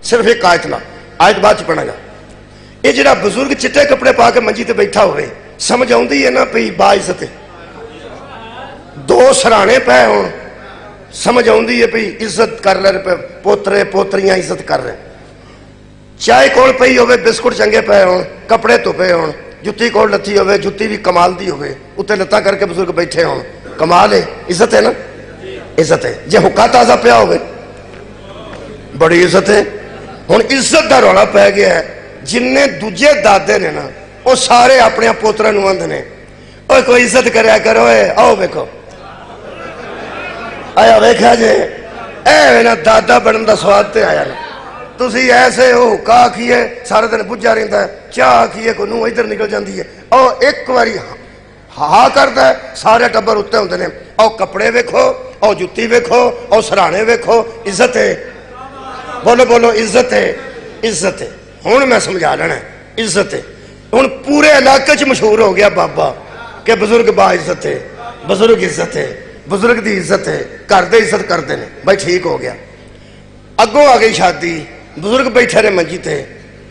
सिर्फ एक आयत ना, आयत बाद च पढ़ांगा। ये जिहड़ा बजुर्ग चिट्टे कपड़े पा के मंजी ते बैठा होवे, समझ आउंदी है ना भई बाइज्जत है। दो सराहने पे होण, समझ आउंदी है भई इज्जत कर रहे पे, पोतरे पोतरियां इज्जत कर रहे। चाय कोल पई होवे, बिस्कुट चंगे पे होण, कपड़े धुपे होण, जुत्ती कोल लत्थी होवे, जुत्ती भी कमाल दी होवे, उत्ते लत्तां करके बजुर्ग बैठे होण, कमाल है, इज्जत है ना, इज्जत है। जे हुक्का ताजा पिया होवे बड़ी इज्जत है। हुण इज्जत दा रौला पै गया है। जिन्ने दूजे दादे ने ना वो सारे अपने पोतरा नूं आंदे ने, ओए कोई इज्जत करया करो, आओ वेखो आया वेख्या जे ए ना दादा बनने का स्वाद ते आया ना। तुसी ऐसे हो हुक्का आखिए सारे दिन बुझा रहिंदा है, चाह आखिए को नूं इधर निकल जाती है, और एक बारी हा करता है सारे टब्बर उत्ते होंदे ने। आओ कपड़े वेखो, आओ जुत्ती वेखो, आओ सराहने वेखो, इज्जत है। बोलो बोलो इज्जत है, इज्जत है। हुण मैं समझा लेना इज्जत है। हुण पूरे इलाके च मशहूर हो गया बाबा कि बजुर्ग बा इज्जत है, बजुर्ग इज्जत है, बुजुर्ग की इज्जत है, घर दे इज्जत करते हैं। भाई ठीक हो गया। अगों आ गई शादी, बुजुर्ग बैठे रहे मंजी ते,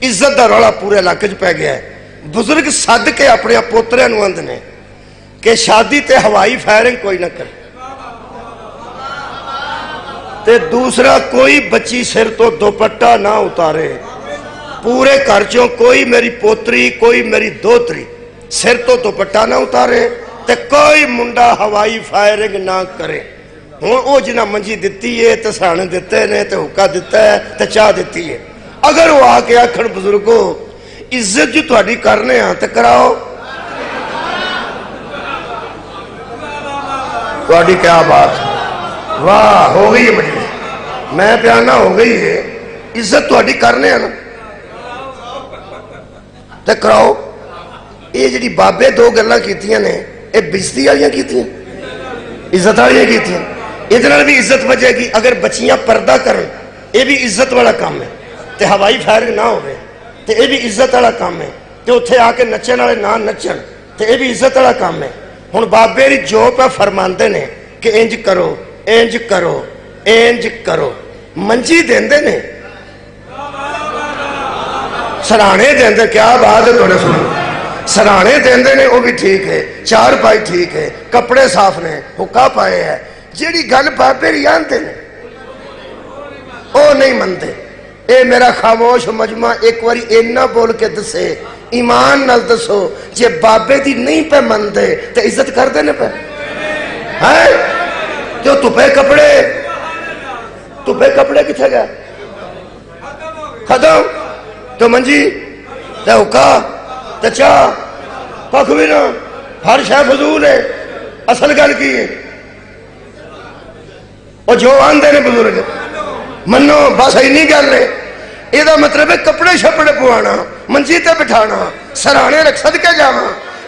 इज्जत का रौला पूरे इलाके च पै गया है। बुजुर्ग सद के अपने पोतरिਆਂ ਨੂੰ आंदे ने कि शादी ते हवाई फायरिंग कोई ना करे, ते दूसरा कोई बच्ची सिर तो दुपट्टा ना उतारे। पूरे घर चों कोई मेरी पोतरी, कोई मेरी दोतरी सिर तो दुपट्टा ना उतारे, ते कोई मुंडा हवाई फायरिंग ना करे। हुण वो जिन्हें मंजी दिती है, ते सराहने दिते ने, ते हुक्का दिता है, ते चाह दिती है, अगर वो आके आखण बुजुर्गो इज्जत जो तुहाडी करने आ ते कराओ, तुहाडी क्या बात, वाह हो गई है मजलिस, मैं प्याना हो गई है। इज्जत तुहाडी करने आ ना ते कराओ। ये जिहड़ी बाबे दो गल्लां कीतियां ने, ये बेइज्जती वालियां कीतियां, इज्जत वालियां कीतियां। इहदे नाल भी इज्जत वजेगी। अगर बच्चियां पर्दा करन, ये भी इज्जत वाला काम है, ते हवाई फायरिंग ना होवे, ते ये भी इज्जत वाला काम है, ते उत्थे आके नच्चण वाले ना नच्चण, ते ये भी इज्जत वाला काम है। हुण बाबे दी जो पे फरमांदे ने कि इंज करो, इंज करो, इंज करो, मंजी देंदे ने, सराहने देंदे, क्या बात है तुहाडे सुनो, सराहने देंदे ने, वो भी ठीक है, चार पाई ठीक है, कपड़े साफ ने, हुक्का पाए है। जिहड़ी गल बाबे दी आंदे ने वो नहीं मनते। ए मेरा खामोश मजमा एक बारी इन्ना बोल के दसे, ईमान नाल दसो, जे बाबे दी नहीं पे मनते तो इज्जत करते ने पे है। जो धुपे कपड़े किथे गए, खत्म। तो मंजी ते हुक्का ते चाह कख भी ना, हर शय फजूल है। असल गल की है, और जो आंदे ने बुजुर्ग मनो, बस इन्नी गल है। ਇਹਦਾ मतलब है कपड़े छपड़े पवाना, मंजी ते बिठाना, सराहने रख सदके जावा,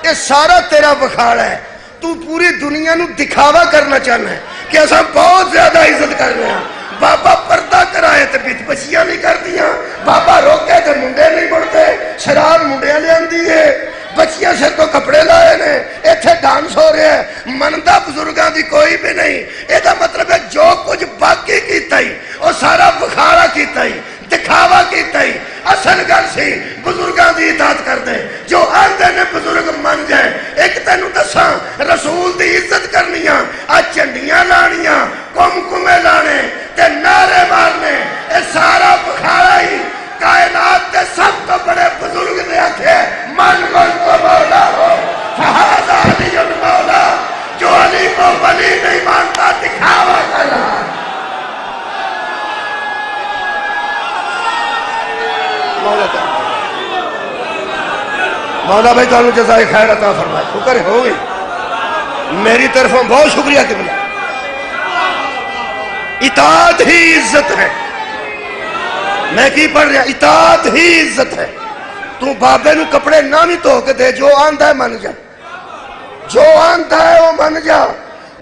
ये सारा तेरा बखाड़ा है। तू पूरी दुनिया नू दिखावा करना चाहना है कि असा बहुत ज्यादा इज्जत कर रहे हैं। बाबा पर्दा कराए तो बिच बच्चियां नहीं कर दिया, बाबा रोके तो मुंडे नहीं मुड़ते, शराब मुंडिया लियांदी है, बच्चियां सिर तो कपड़े लाए ने, इत्थे डांस हो रहा है, मनदा बुजुर्गों की कोई भी नहीं। ਇਹਦਾ मतलब है जो कुछ बाकी कीता ही वो सारा बखाड़ा कीता ही, दिखावा कीता ही। असल गल सी बुजुर्गों की इताअत करते, जो आंदे ने बुजुर्ग मन जाए। एक तेनू दसा, रसूल की इज्जत करनी, आ झंडियां लानियां, कुमकुमे लाने ते नारे मारने, ये सारा बखाड़ा ही। कायनात के सब तो बड़े बुजुर्ग ने आखे मन मन को मौला हो, फहादा अली मौला। जो अली को वली नहीं मानता दिखावा कर रहा। मौला भाई तुहानू जज़ाए खैर अता फरमाए, शुक्र हो गई मेरी तरफों, बहुत शुक्रिया किबला। इताअत ही इज्जत है। मैं की पढ़ रहा, इताअत ही इज्जत है। तू बाबे नू कपड़े ना भी धो के दे, जो आंदा है मन जा, जो आंदा है वो मन जा।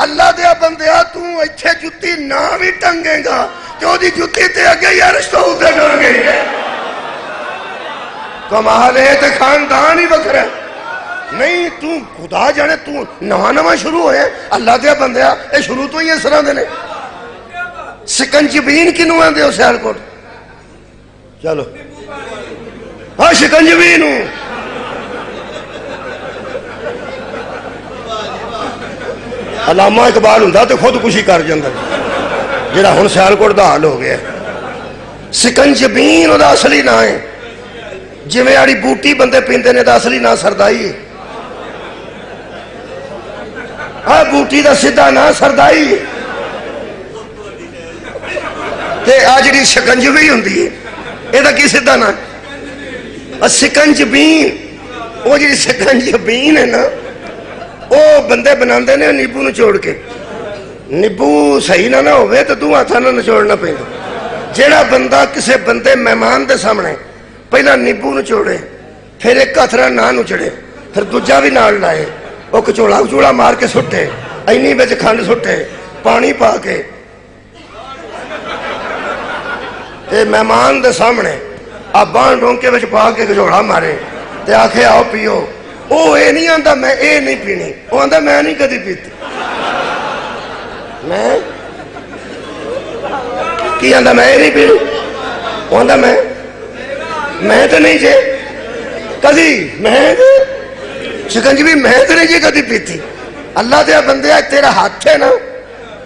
अल्लाह दे बंदिया, तू इत्थे जुत्ती ना भी टंगेगा तो ओदी जुत्ती ते अगे यार तो उधर डर गई है। कमाल है, ते खानदान ही वखरा नहीं। तू खुदा जाने, तू नवा नवा शुरू होया। अल्लाह दे बंदिया, ये शुरू तो ही इस तरह दे ने। सिकंजबीन किनू आंदे हो सियालकोट, چلو ہاں شکنجوی نو علامہ اقبال ہوں تو خودکشی کر جاندہ جڑا ہن سیالکوٹ دا حال ہو گیا سکنجبین دا اصلی نہ ہے جویں آڑی بوٹی بندے پیندے نے دا اصلی نہ سردائی ہے ہاں بوٹی دا سدھا نہ سردائی ہے تے آج جڑی شکنجوی ہوندی ہے اے دا کی سدھا نہ سکنجبین وہ جڑی سکنجبین ہے نا وہ بندے بناندے نے نیبو نچوڑ کے نیبو صحیح نہ ہوئے تو دو ہاتھاں نہ نچوڑنا پہنگا جیڑا بندہ کسے بندے مہمان دے سامنے پہلا نیبو نچوڑے پھر ایک ہتھرا نہ نچڑے پھر دوجا بھی نال لائے وہ کچوڑا مار کے سٹے اینی بچ کھانڈ سٹے پانی پا کے اے مہمان دے سامنے آپ بان ڈونکے بچ پا کے کچوڑا مارے تے آکھے آؤ پیو او اے نہیں آندہ میں اے نہیں پینی وہ آندہ میں نہیں کدی پیتی میں کی آندہ میں اے نہیں پینی وہ آندہ میں تو نہیں جے کدی میں شکنجوی میں تو نہیں جے کدی پیتی اللہ دیا بندے ہے تیرا ہاتھ ہے نا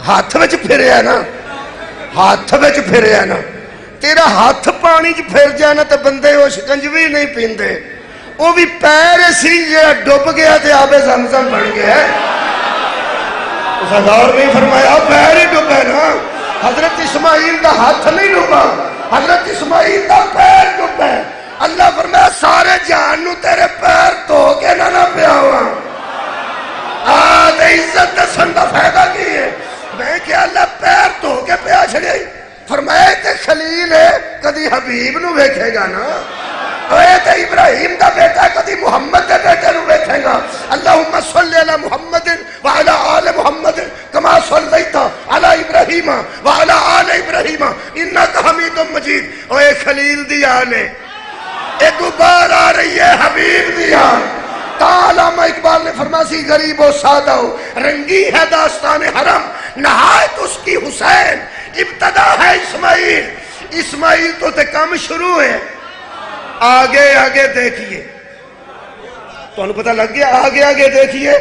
ہاتھ وچ پھرے ہے نا ہاتھ وچ پھرے ہے نا تیرا ہاتھ پانی چ پھر جانا تو بندے وہ شکنجوی نہیں پیندے وہ بھی پیر سی جہاں ڈب گیا تے آب زمزم بن گیا غور نہیں فرمایا پیر ہی ڈبے نا حضرت اسماعیل دا ہاتھ نہیں ڈبا حضرت اسماعیل دا پیر ڈبے اللہ فرمایا سارے جہان نو تیرے پیر دھو کے نہ پیاواں آدھے عزت دسن دا فائدہ کی ہے میں کہ اللہ پیر دھو کے پیا چھڑے فرمایا تے خلیل ہے کدی حبیب نو بیٹھے گا نا اے تے ابراہیم دا بیٹا کدی محمد دے بیٹے نو بیٹھے گا اللہم صلی علی محمد وعلی آل محمد کما صلیت علی ابراہیم وعلی آل ابراہیم انکا حمید مجید اے خلیل دی آلے ایک بار آ رہی ہے حبیب دی آل علامہ اقبال نے فرماسی غریب و سادہ ہو رنگی ہے داستان حرم نہایت اس کی حسین ابتدا ہے اسماعیل اسماعیل تو تے کم شروع ہے آگے آگے دیکھئے تو انہوں پتہ لگ گیا آگے آگے دیکھئے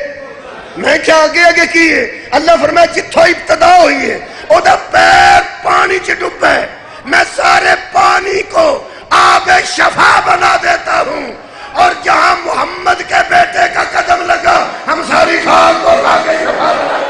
میں کیا آگے آگے کیے اللہ فرمایا جتھو ابتدا ہوئی ہے او دا پیر پانی چ ڈوبا ہے میں سارے پانی کو آب شفا بنا دیتا ہوں اور جہاں محمد کے بیٹے کا قدم لگا ہم ساری خاک کو آب شفا بنا